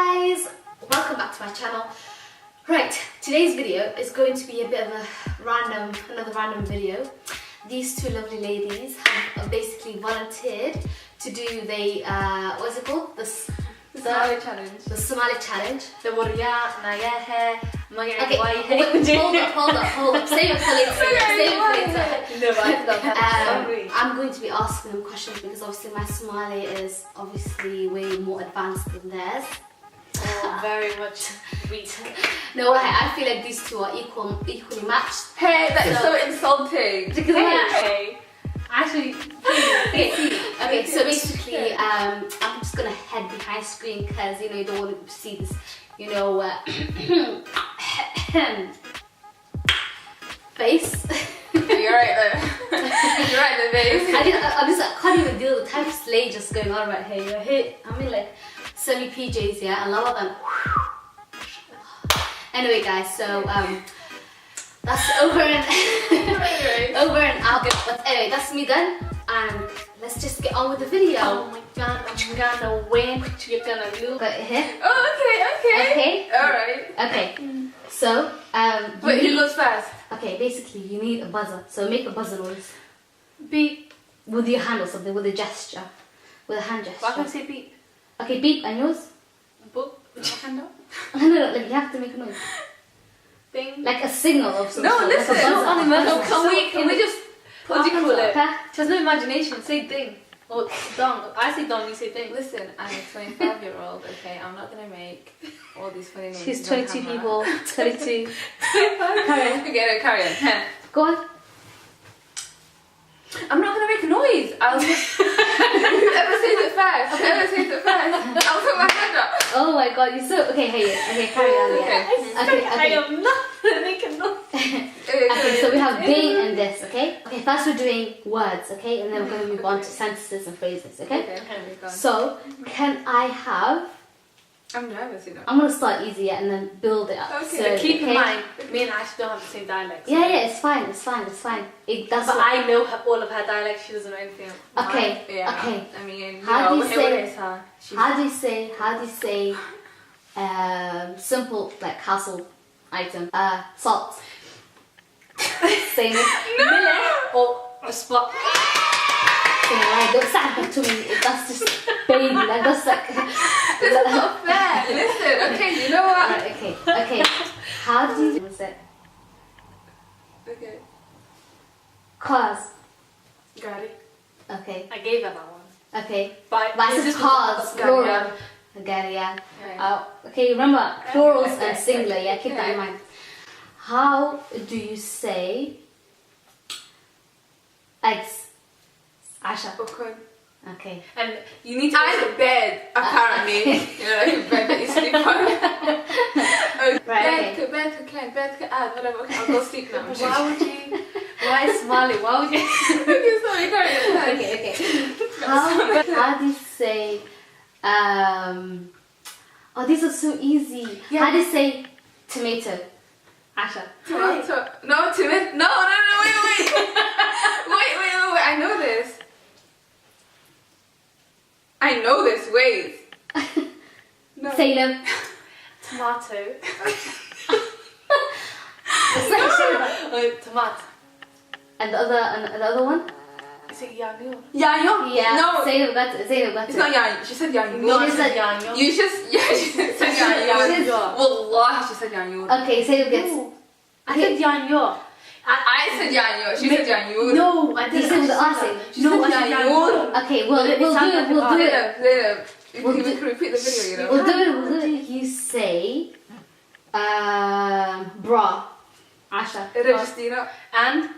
guys, welcome back to my channel. Right, today's video is going to be a bit of another random video. These two lovely ladies have basically volunteered to do the what is it called? The Somali challenge. The Somali challenge. The warrior, naya hair, Okay, hold up. Save it for later. No, sorry. I'm going to be asking them questions because obviously my Somali is obviously way more advanced than theirs. Oh, very much weak. No, I feel like these two are equally matched. Hey, that's so insulting. Hey. Actually, Okay, so basically, I'm just gonna head behind screen because you don't want to see this, face. You're right there. You're right there, babe. I can't even deal with the type of slay just going on right here. You're hit. I'm in like semi PJs, yeah. I love them. Anyway, guys, so that's over and out. But anyway, that's me done, and let's just get on with the video. Oh my god, I'm gonna win. You're gonna lose. Got it here. Oh, okay. Okay. Alright. Okay. So Wait, who goes first? Okay, basically you need a buzzer. So make a buzzer noise Beep. with your hand or something, with a gesture, with a hand gesture. Why can't I say beep? Okay, beep and yours. Boop. With my hand up. No, like you have to make a noise, Bing. like a signal of some No, sort. listen. Like a buzzer. No, can we just what do you call it? Okay. There's no imagination. Say ding. Or dong. I say dong, you say ding. Listen, I'm a 25-year-old, okay? I'm not gonna make all these funny noises. She's 22 people. 22. Carry on. Okay, no, carry on. Go on. I'm not gonna make a noise. I'll just. Whoever says it first. I'll put my hand up. Oh my god, you're so okay. Okay, carry on. Yeah. Okay. I am not gonna make a noise. Okay, so we have Bing and this, okay? Okay, first we're doing words, okay? And then we're going to move on to sentences and phrases, okay? Okay, So, can I have... I'm nervous, I'm going to start easy and then build it up. Okay, So, keep in mind, me and Ash don't have the same dialect. Yeah, it's fine. But I know all of her dialect, she doesn't know anything. Okay, Yeah. okay. I mean, How do you say simple, like household item? Salt. Say it. No! Or a spot. Right, don't say that to me. That's just baby. Like that's like. This is not fair. Listen, okay, you know what? Right, okay. How do you say it? Okay. Cars. Got it. Okay. I gave her that one. Okay. But this is cars. Plural. I get it, yeah. Okay, remember plurals and singular. Yeah, keep that in mind. How do you say eggs? Asha. Okay. And you need to go to bed, apparently. Like a bed that you sleep on. Bed, whatever. Okay, I'll go sleep now. Why Somali? Why would you? Okay, sorry, carry on. Okay. How do you say, these are so easy. Yeah. How do you say tomato? Asha. Tomato. No, tomato. No, wait. Wait, I know this, wait. No. Say them. Tomato. Tomato. And the other one? Is it yanyo? Yanyo? Yeah. No. Say it better. It's not yanyo. She said yanyo. No, she said yanyo. She said yanyo. Wallahi, she said yanyo. Okay, say it again. I said yanyo. I said yanyo. She said yanyo. No, I didn't. Say with the R say. No, I said yanyo. Okay, we'll do it. Later. We can repeat the video, We'll do it. You say, bra. Asha. Registino. And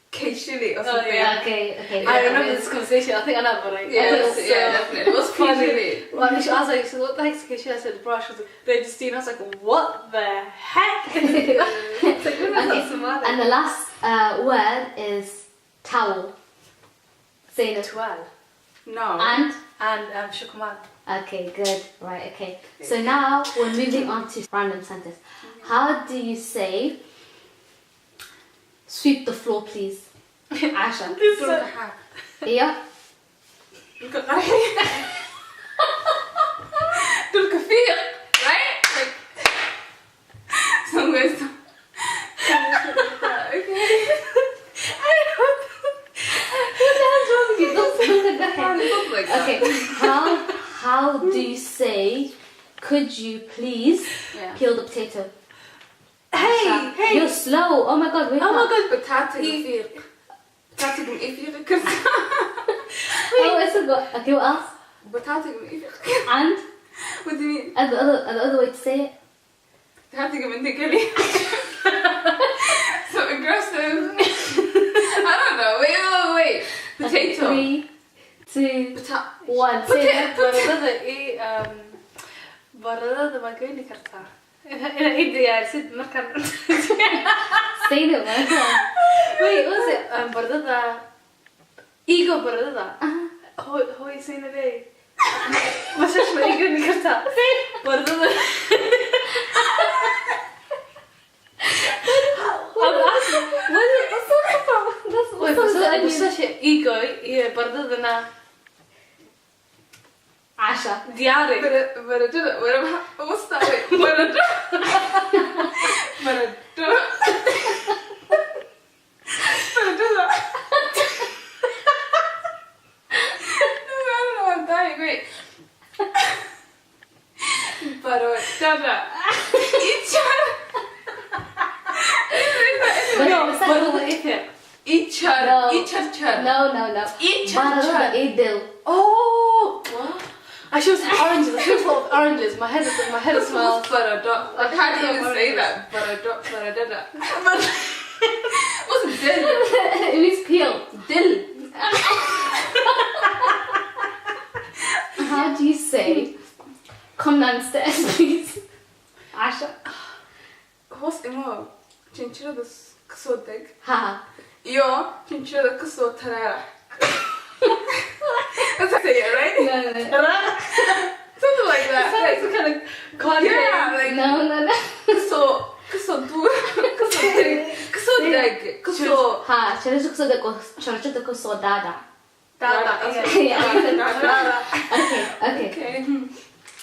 Keishili or something. Okay. I remember this conversation. I think I know, but like, definitely. It was funny. Well, she was like, she said, what the heck is Keishili? I said, bra. She was like, Registino. I was like, what the heck? It's like, okay. And the last word is towel. Say it. 12. No. And Shukuman. Okay, good. Right, okay. So now we're moving on to random sentence. How do you say sweep the floor, please? Asha. Yeah. دول كفير say, could you please peel the potato? Hey, hey. You're slow. Oh my god, wake Oh up. my god. Potato ifir. Potato ifir. Oh, it's a good. Okay, what else? Potato ifir. And? What do you mean? And the other way to say it? Potato ifir. So aggressive. I don't know. Wait. Potato. Okay, 3, 2, 1. Say it. baradada baradada ma goyni kartaa ina ii diyaarisid markaan Say it, man. wait what's it baradada ego baradada hoy sayna leey mashash ma ii goyni kartaa baradada basasha ego iyo baradadana Asha. diyaari Baradada. What's that? Wait. Baradada. Baradada. Baradada. No, I don't know. I'm dying. Wait. Baradada. no baradada ifir Ichar. No. Ichar. No. Barada idil. oh what I should have said oranges. I should have thought of oranges. My head smells. Barada. I can't even say that. Baradada. What's dill? It means peel. Dill. How do you say, come downstairs, please? Asha. What's imo? Chinchilla so big. Ha. Yo, chinchilla so tarara. That's how I say it, right? No. Something like that. It's kind of conjuring. Yeah, like No. so dur, so dag, so Ha. Charachuta kuso dada. Dada. Yeah. Okay. Okay.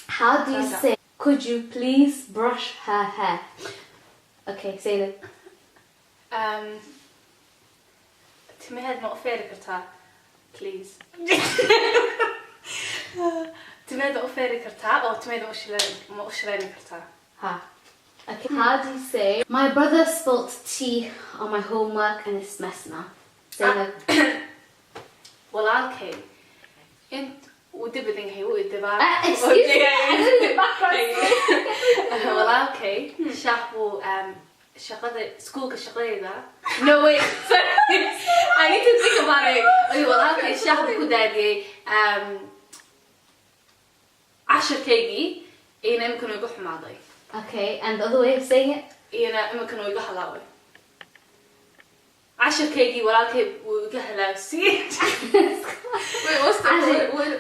How do you say, could you please brush her hair? Okay, say it. Timaheed ma u feeri kartaa please timaheed u feeri kartaa oo timaheed ma u shilayni kartaa Ha. Okay. How do you say, my brother spilt tea on my homework and it's mess now? Say it. walaalkay int uu dibadan yahay uu idibaa Excuse me, I didn't get background. walaalkay shaah buu schoolka shaqadayda no wait sorry I need to think about it walaalkay shaah buu ku daadiyay casharkaygii iyana imikana igu xumaaday Okay, and the other way of saying it? iyana imikana igu halaaway casharkaygii walaalkay wuu iga halaawsiiyey wait, what's the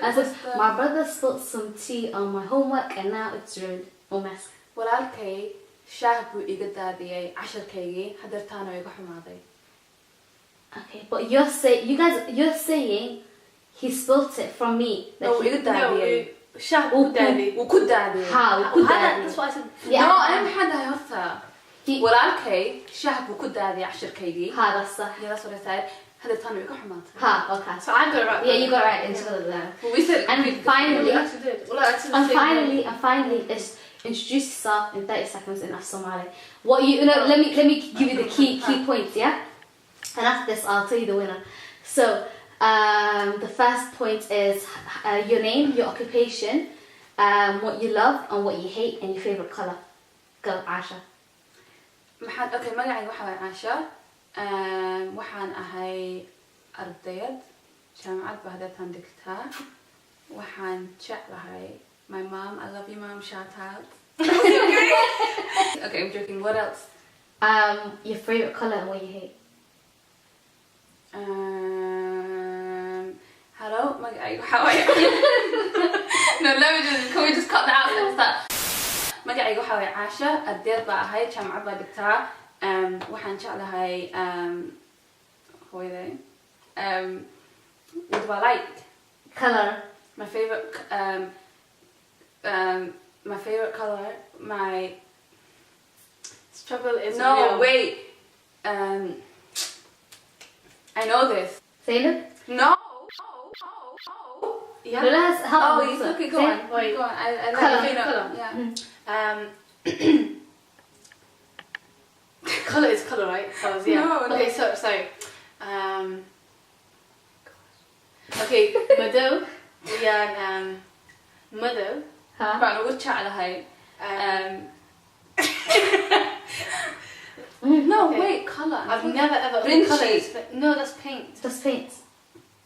I said, my brother spilt some tea on my homework and now it's ruined. Oh mess. walaalkay shaah buu iga daadiyay casharkaygii hadeertaana iga xumaaday. Okay, but you're saying he spilt it from me. No, iga daadiyay. shaah buu daadiyay Wuu ku daadiyay. Ha, wuu ku daadiyay. that's what I said Yeah. No, I'm maxaa dahay horta. Walaalkay shaah buu ku daadiyay casharkaygii. Ha, that's the. Yeah, that's what I said. Hadeertaana iga xumaatay. Ha, okay. so I got it right Yeah, you got it right into the. Well, we said And finally, we actually did well actually finally, is introduce yourself in 30 seconds in Somali. What you know? Let me give you the key points, yeah. And after this, I'll tell you the winner. So, the first point is your name, your occupation, what you love and what you hate, and your favorite color. Go, Asha. Okay, magacayga waxaa waay Caasha. Waxaan ahay ardayad jaamacad baa hadeertaan dhigtaa. Waxaan jeclahay my mom. I love you, mom. Shout out. Okay, I'm joking. What else? Your favorite color and what you hate. Hello, magacayga waxaa waay. No, can we just cut that out and start? Magacayga waxaa waay Caasha. Ardayad baa ahay jaamacad baa dhigtaa. Waxaan jeclahay hooyaday. What do I like? Color. My favorite color. My struggle is no real. wait. I know this. Say it. No. Yeah. But let's help Oh, with you this okay, one. go Say- on. Wait. Go on. I Colour, like it. colour. Yeah. Colour is colour, right? So, yeah. No, Okay, so sorry. Okay, مدو ويان مدو. Huh? فأنا وش على هاي. No, Okay. wait, colour. I've never ever. Rinchy. Colour is no, that's paint. Just paint.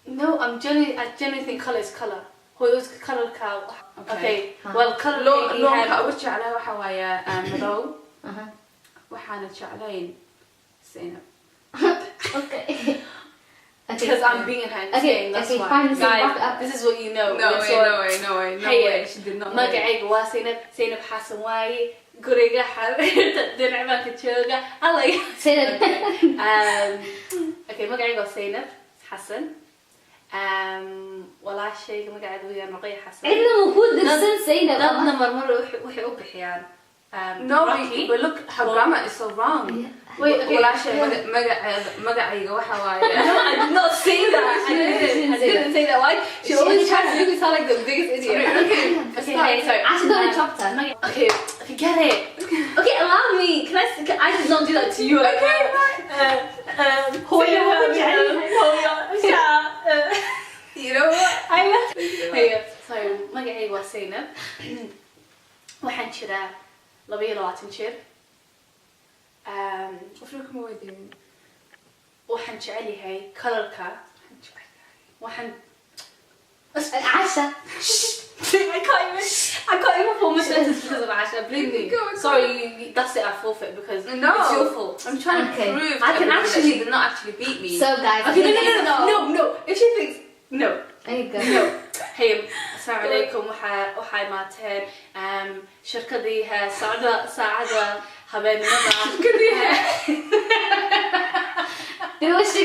No, I genuinely think colour is colour. هو يوز colour cow. Okay. Huh. Well, colour لون painting لون had. وش على وحوايا مدو Uh-huh. وحنا شعلين زينب. Okay. Because I'm being her and Okay, saying that's okay, why. fine, so wrap it Guys, up. this is what you know. No That's way, what- no way, no way, no Hey, way. She did not. know. magacayga waa Zainab Xasan waaye guriga dhinac baan ka jooga allay Say that. okay magacayga waa Zainab Xasan walaashayga magaceedu waa Ruqayya Xasan إنه who doesn't say that? dadna marmar waxay u bixiyaan No, Rocky. but look, her grammar is so wrong. Yeah. Wait, okay. ولا شيء مقعيقة وحوايا. No, I did not say that. I didn't say that. Why? She always tries to make me sound like the biggest idiot. Okay, hey, sorry. Actually, don't chapter. Okay, forget it. Okay, allow me. I did not do that to you. Okay, You know what? I love. Hey, so magacayga waa Zainab. Waxaan jiraa 22 jir. وفركم ويدين. waxaan jecel yahay colorka waxaan Asha. I can't even form a sentence because of Asha. Believe me. Go on. Sorry, that's it. I forfeit because No. it's your fault. I'm trying to Okay. prove I can to everybody actually- that she did not actually beat me. So guys, Okay, no. If she thinks no. There you go. No. Hey, assalamu alaikum. waxay maateen shirkadiiha saacada habeenimada. There was she.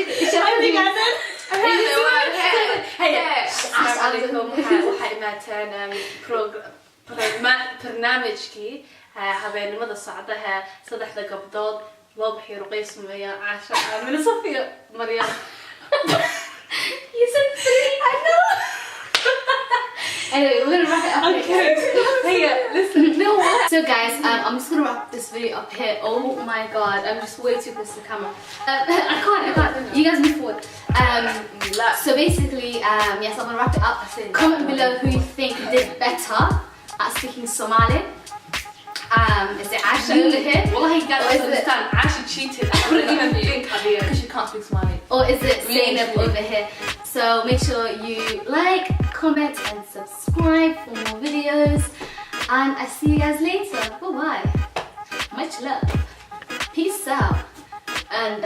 Hey, assalamu alaikum. waxay maateen barnaamijkii habeenimada saacadaha saddexda gabdhood loo bixiyo Ruqayya Sumeeya Caasha Aamina Safiya Maryam. You said 3. I know. Anyway, we're gonna wrap it up. Okay. Hey, listen. No what? So guys, I'm just gonna wrap this video up here. Oh my god, I'm just way too close to the camera. I can't. You guys move forward. So basically, yes, I'm gonna wrap it up. Comment below who you think did better at speaking Somali. Is it Asha over here? Wallahi, you guys Or is don't it- understand. Asha cheated. I wouldn't even think of it because she can't speak Somali. Or is it Zainab Really? over here? So make sure you like, comment and subscribe for more videos. And I see you guys later. Bye bye. Much love. Peace out. And